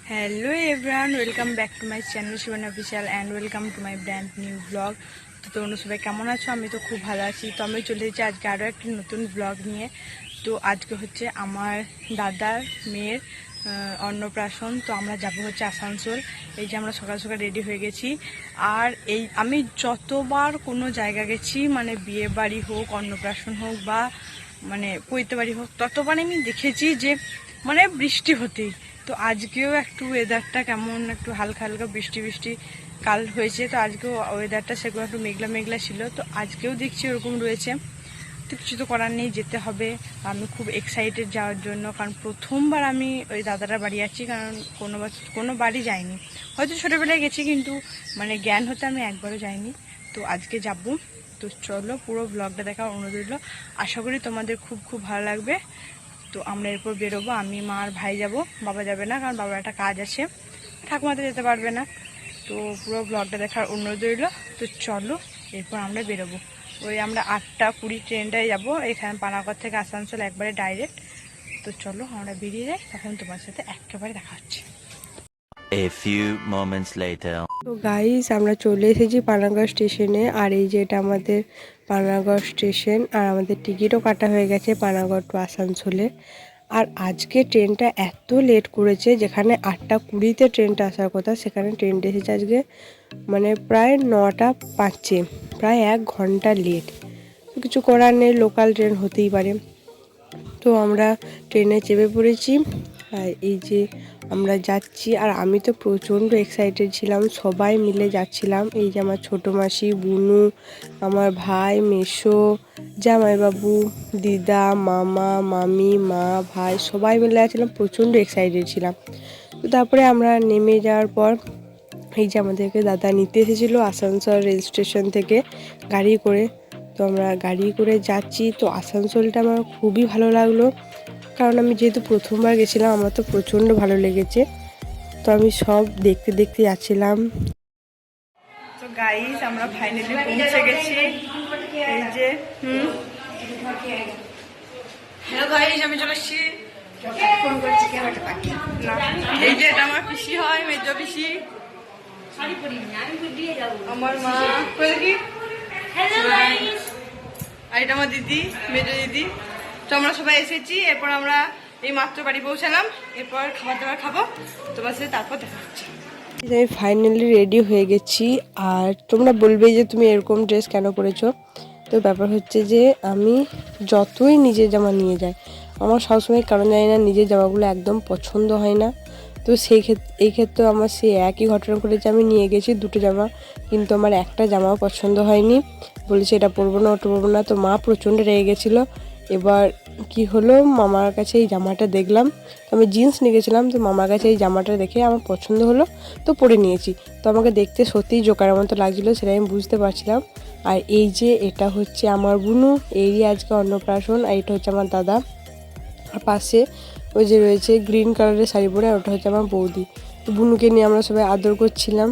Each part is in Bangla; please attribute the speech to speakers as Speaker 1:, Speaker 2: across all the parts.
Speaker 1: Hello everyone, welcome back to my channel Shivan official and welcome to my brand new vlog. তো তোমরা সবাই কেমন আছো? আমি তো খুব ভালো আছি। তো আমি চলে এসেছি আজকে আরও একটি নতুন ব্লগ নিয়ে। তো আজকে হচ্ছে আমার দাদার মেয়ের অন্নপ্রাশন। তো আমরা যাব হচ্ছে আসানসোল। এই যে আমরা সকাল সকাল রেডি হয়ে গেছি। আর এই আমি যতবার কোনো জায়গা গেছি, মানে বিয়ে বাড়ি হোক, অন্নপ্রাশন হোক বা মানে পৈতে বাড়ি হোক, ততবার আমি দেখেছি যে মানে বৃষ্টি হতেই। তো আজকেও একটু ওয়েদারটা কেমন, একটু হালকা হালকা বৃষ্টি বৃষ্টি কাল হয়েছে। তো আজকেও ওয়েদারটা সেরকম একটু মেঘলা মেঘলা ছিল। তো আজকেও দেখছি ওরকম রয়েছে। তো কিছু তো করার নেই, যেতে হবে। আমি খুব এক্সাইটেড যাওয়ার জন্য, কারণ প্রথমবার আমি ওই দাদাটার বাড়ি আছি। কারণ কোনো বাড়ি যাইনি, হয়তো ছোটোবেলায় গেছি, কিন্তু মানে জ্ঞান হতে আমি একবারও যাইনি। তো আজকে যাব। তো চলো, পুরো ব্লগটা দেখার অনুরোধ রইল। আশা করি তোমাদের খুব খুব ভালো লাগবে। তো আমরা এরপর বেরোবো, আমি মা আর ভাই যাব, বাবা যাবে না, কারণ বাবার একটা কাজ আছে, ঠাকুমাতে যেতে পারবে না। তো পুরো ব্লগটা দেখার অনুরোধ রইল। তো চলো, এরপর আমরা বেরোবো। ওই আমরা 8:20 ট্রেনটায় যাব, এখানে পানাগড় থেকে আসানসোল একবারে ডাইরেক্ট। তো চলো আমরা বেরিয়ে যাই, তখন তোমার সাথে একেবারে দেখা হচ্ছে।
Speaker 2: A few moments later.
Speaker 1: তো গাইস, আমরা চলে এসেছি পানাগড় স্টেশনে। আর এই যে এটা আমাদের পানাগড় স্টেশন, আর আমাদের টিকিটও কাটা হয়ে গেছে পানাগড় টু আসানসোলে। আর আজকে ট্রেনটা এত লেট করেছে, যেখানে 8:20-তে ট্রেনটা আসার কথা, সেখানে ট্রেনটা এসেছে আজকে মানে প্রায় 9:05, প্রায় 1 ঘন্টা লেট। তো কিছু করার নেই, লোকাল ট্রেন হতেই পারে। তো আমরা ট্রেনে চেপে পড়েছি। আর এই যে আমরা যাচ্ছি, আর আমি তো প্রচণ্ড এক্সাইটেড ছিলাম, সবাই মিলে যাচ্ছিলাম। এই যে আমার ছোটো মাসি, বুনু, আমার ভাই, মেসো, জামাইবাবু, দিদা, মামা, মামি, মা, ভাই সবাই মিলে যাচ্ছিলাম, প্রচণ্ড এক্সাইটেড ছিলাম। তো তারপরে আমরা নেমে যাওয়ার পর এই যে আমাদেরকে দাদা নিতে এসেছিলো আসানসোল রেল স্টেশন থেকে গাড়ি করে। তো আমরা গাড়ি করে যাচ্ছি। তো আসানসোলটা আমার খুবই ভালো লাগলো, কারণ আমি যেহেতু প্রথমবার গেছিলাম, আমার তো প্রচণ্ড ভালো লেগেছে। তো আমি সব দেখতে দেখতে যাচ্ছিলাম। তো গাইস, আমরা ফাইনালি পৌঁছে গেছি। এই যে হ্যালো গাইস, আমি চলে এসেছি। এই যে এটা আমার পিসি হয়, মেজো পিসি, আমার মা, দেখি। আর এটা আমার দিদি, মেজো দিদি। তো আমরা সবাই এসেছি। এরপর আমরা এই মাত্র বাড়ি পৌঁছালাম, এরপর খাবার দাবার খাবো, তোমার সাথে তারপর দেখা হচ্ছে। আমি ফাইনালি রেডি হয়ে গেছি। আর তোমরা বলবে যে তুমি এরকম ড্রেস কেন পরেছো। তো ব্যাপার হচ্ছে যে আমি যতই নিজের জামা নিয়ে যাই, আমার সবসময় কারণ জানি না নিজের জামাগুলো একদম পছন্দ হয় না। তো এই ক্ষেত্রে আমার সেই একই ঘটনা ঘটেছে। আমি নিয়ে গেছি 2টো জামা, কিন্তু আমার একটা জামাও পছন্দ হয়নি। বলেছে এটা পরবো না, ওটা পরবো না। তো মা প্রচণ্ড রেগে গেছিলো। এবার কি হলো, মামার কাছে এই জামাটা দেখলাম। তো আমি জিন্স নিয়ে গেছিলাম, তো মামার কাছে এই জামাটা দেখে আমার পছন্দ হলো, তো পরে নিয়েছি। তো আমাকে দেখতে সত্যিই জোকারের মতো লাগছিলো, সেটা আমি বুঝতে পারছিলাম। আর এই যে এটা হচ্ছে আমার বুনু, এরই আজকে অন্নপ্রাশন। আর এটা হচ্ছে আমার দাদা। আর পাশে ওই যে রয়েছে গ্রিন কালারের শাড়ি পরে, ওটা হচ্ছে আমার বৌদি। তো বুনুকে নিয়ে আমরা সবাই আদর করছিলাম।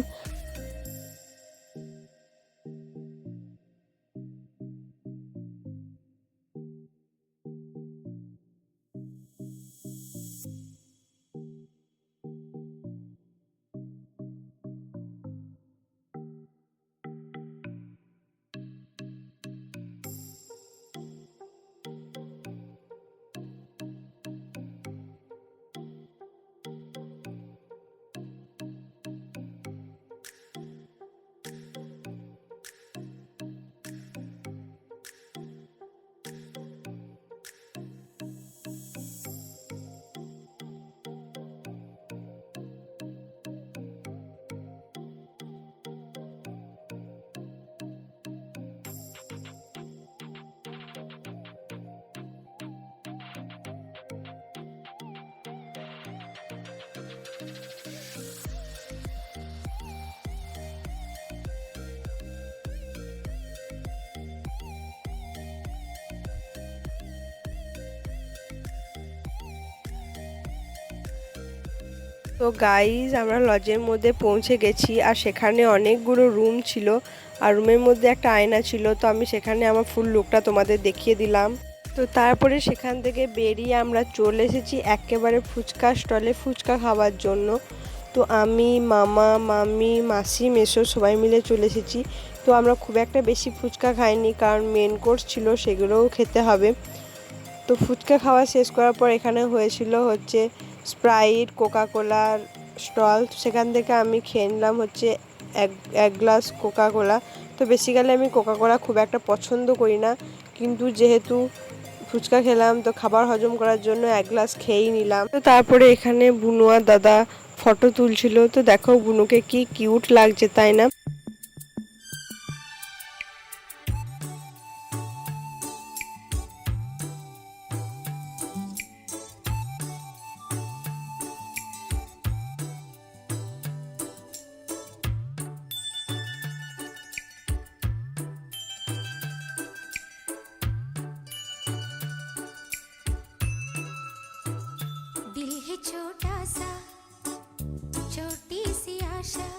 Speaker 1: তো গাইজ, আমরা লজের মধ্যে পৌঁছে গেছি। আর সেখানে অনেকগুলো রুম ছিল, আর রুমের মধ্যে একটা আয়না ছিল। তো আমি সেখানে আমার ফুল লুকটা তোমাদের দেখিয়ে দিলাম। তো তারপরে সেখান থেকে বেরিয়ে আমরা চলে এসেছি একেবারে ফুচকা স্টলে ফুচকা খাওয়ার জন্য। তো আমি, মামা, মামি, মাসি, মেসো সবাই মিলে চলে এসেছি। তো আমরা খুব একটা বেশি ফুচকা খাইনি, কারণ মেন কোর্স ছিল, সেগুলোও খেতে হবে। তো ফুচকা খাওয়া শেষ করার পর এখানে হয়েছিল হচ্ছে স্প্রাইট, কোকাকোলার স্টল। সেখান থেকে আমি খেয়ে নিলাম হচ্ছে এক গ্লাস কোকাকোলা। তো বেসিক্যালি আমি কোকাকোলা খুব একটা পছন্দ করি না, কিন্তু যেহেতু ফুচকা খেলাম তো খাবার হজম করার জন্য এক গ্লাস খেয়েই নিলাম। তো তারপরে এখানে বুনু আর দাদা ফটো তুলছিল। তো দেখো বুনুকে কি কিউট লাগছে, তাই না?
Speaker 3: दिल है छोटा सा छोटी सी आशा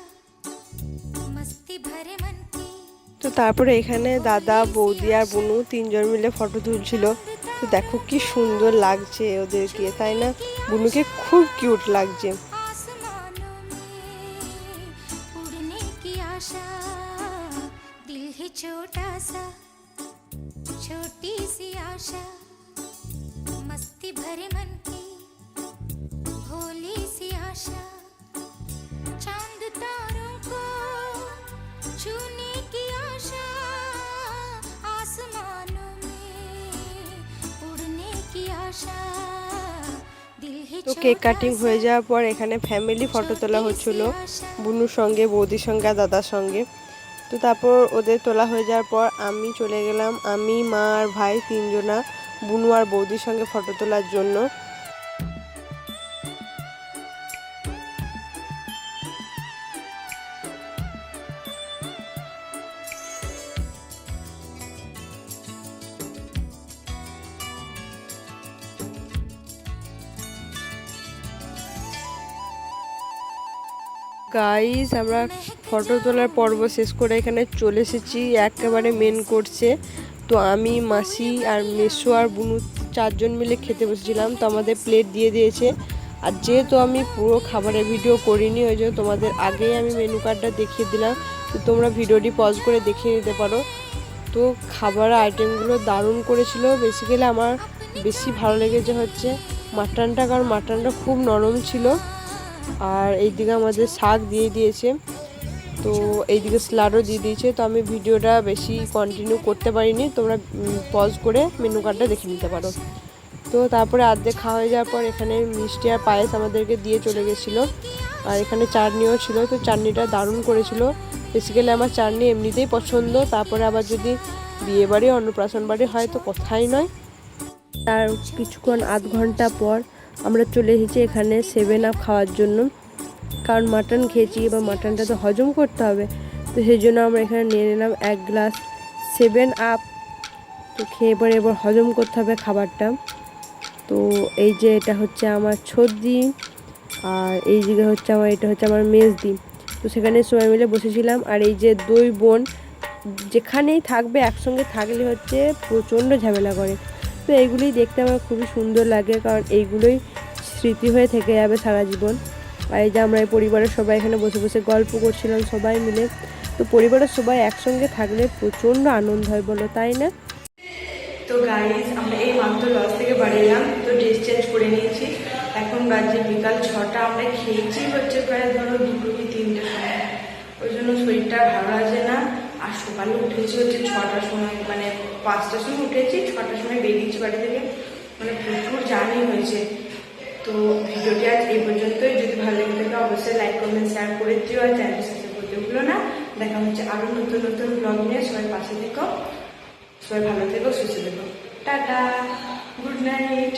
Speaker 3: मस्ती भरे मन की।
Speaker 1: তো তারপরে এখানে দাদা, বৌদি আর বুনু তিনজন মিলে ফটো তুলছিল। তো দেখো কি সুন্দর লাগছে ওদেরকে, তাই না? বুনুকে খুব কিউট লাগছে।
Speaker 3: आसमानों में उड़ने की आशा दिल है छोटा सा छोटी सी आशा मस्ती भरे मन की भोली सी आशा चांद तारों को छूने की आशा आसमानों में उड़ने की आशा दिल है
Speaker 1: তো কেক
Speaker 3: छोटा
Speaker 1: কাটিং
Speaker 3: सा
Speaker 1: হয়ে যাওয়ার পর এখানে ফ্যামিলি ফটো তোলা হচ্ছিল, বুনুর সঙ্গে, বৌদির সঙ্গে আর দাদার সঙ্গে। তো তারপর ওদের তোলা হয়ে যাওয়ার পর আমি চলে গেলাম, আমি, মা আর ভাই তিনজনা বুনু আর বৌদির সঙ্গে ফটো তোলার জন্য। গাইস, আমরা ফটো তোলার পর্ব শেষ করে এখানে চলে এসেছি একেবারে মেন কোর্সে। তো আমি, মাসি আর মেসো আর বুনু চারজন মিলে খেতে বসেছিলাম। তো আমাদের প্লেট দিয়ে দিয়েছে। আর যেহেতু আমি পুরো খাবারের ভিডিও করিনি, ওই জন্য তোমাদের আগেই আমি মেনু কার্ডটা দেখিয়ে দিলাম। তো তোমরা ভিডিওটি পজ করে দেখিয়ে নিতে পারো। তো খাবারের আইটেমগুলো দারুণ করেছিল। বেসিক্যালি আমার বেশি ভালো লেগেছে হচ্ছে মাটনটা, কারণ মাটনটা খুব নরম ছিল। আর এইদিকে আমাদের শাক দিয়ে দিয়েছে, তো এইদিকে স্যালাডও দিয়ে দিয়েছে। তো আমি ভিডিওটা বেশি কন্টিনিউ করতে পারিনি, তোমরা পজ করে মেনু কার্ডটা দেখে নিতে পারো। তো তারপরে অর্ধেক খাওয়া হয়ে যাওয়ার পর এখানে মিষ্টি আর পায়েস আমাদেরকে দিয়ে চলে গেছিলো। আর এখানে চাটনিও ছিল। তো চাটনিটা দারুণ করেছিল। বেসিক্যালি আমার চাটনি এমনিতেই পছন্দ, তারপরে আবার যদি বিয়েবাড়ি, অন্নপ্রাশন বাড়ি হয় তো কথাই নয়। তার কিছুক্ষণ আধ ঘন্টা পর আমরা চলে এসেছি এখানে 7 আপ খাওয়ার জন্য, কারণ মাটন খেয়েছি, এবার মাটনটা তো হজম করতে হবে। তো সেই জন্য আমরা এখানে নিয়ে নিলাম এক গ্লাস 7 আপ। তো খেয়ে পরে এবার হজম করতে হবে খাবারটা। তো এই যে এটা হচ্ছে আমার ছর্দি, আর এই দিকে হচ্ছে আমার, এটা হচ্ছে আমার মেজদি। তো সেখানে সবাই মিলে বসেছিলাম। আর এই যে দুই বোন যেখানেই থাকবে একসঙ্গে থাকলে হচ্ছে প্রচণ্ড ঝামেলা করে। তো এইগুলোই দেখতে আমার খুবই সুন্দর লাগে, কারণ এইগুলোই স্মৃতি হয়ে থেকে যাবে সারা জীবন। আর এই যে আমরা এই পরিবারের সবাই এখানে বসে বসে গল্প করছিলাম সবাই মিলে। তো পরিবারের সবাই একসঙ্গে থাকলে প্রচণ্ড আনন্দ হয়, বলো তাই না? তো গাইজ, আমরা এই মাত্র লজ থেকে বাড়ি এলাম। তো ড্রেস চেঞ্জ করে নিয়েছি। এখন বাজে বিকাল 6টা। আমরা খেয়েছি হচ্ছে প্রায় ধরো 2 কি 3টের সময়। ওই জন্য শরীরটা ভালো আছে না। আর সকালে উঠেছি হচ্ছে 6টার সময়, মানে 5টার সময় উঠেছি, 6টার সময় বেরিয়েছি বাড়ি থেকে। মানে প্রচুর জার্নি হয়েছে। তো ভিডিওটি আজ এই পর্যন্তই। যদি ভালো লেগে থাকে অবশ্যই লাইক, কমেন্ট, শেয়ার করে দিও। আর চ্যানেল সাবস্ক্রাইব করতে ভুলো না। দেখা হচ্ছে আরও নতুন নতুন ব্লগ নিয়ে। সবাই পাশে থেকো, সবাই ভালো থেকো, সুস্থ থেকো। Tata, good night.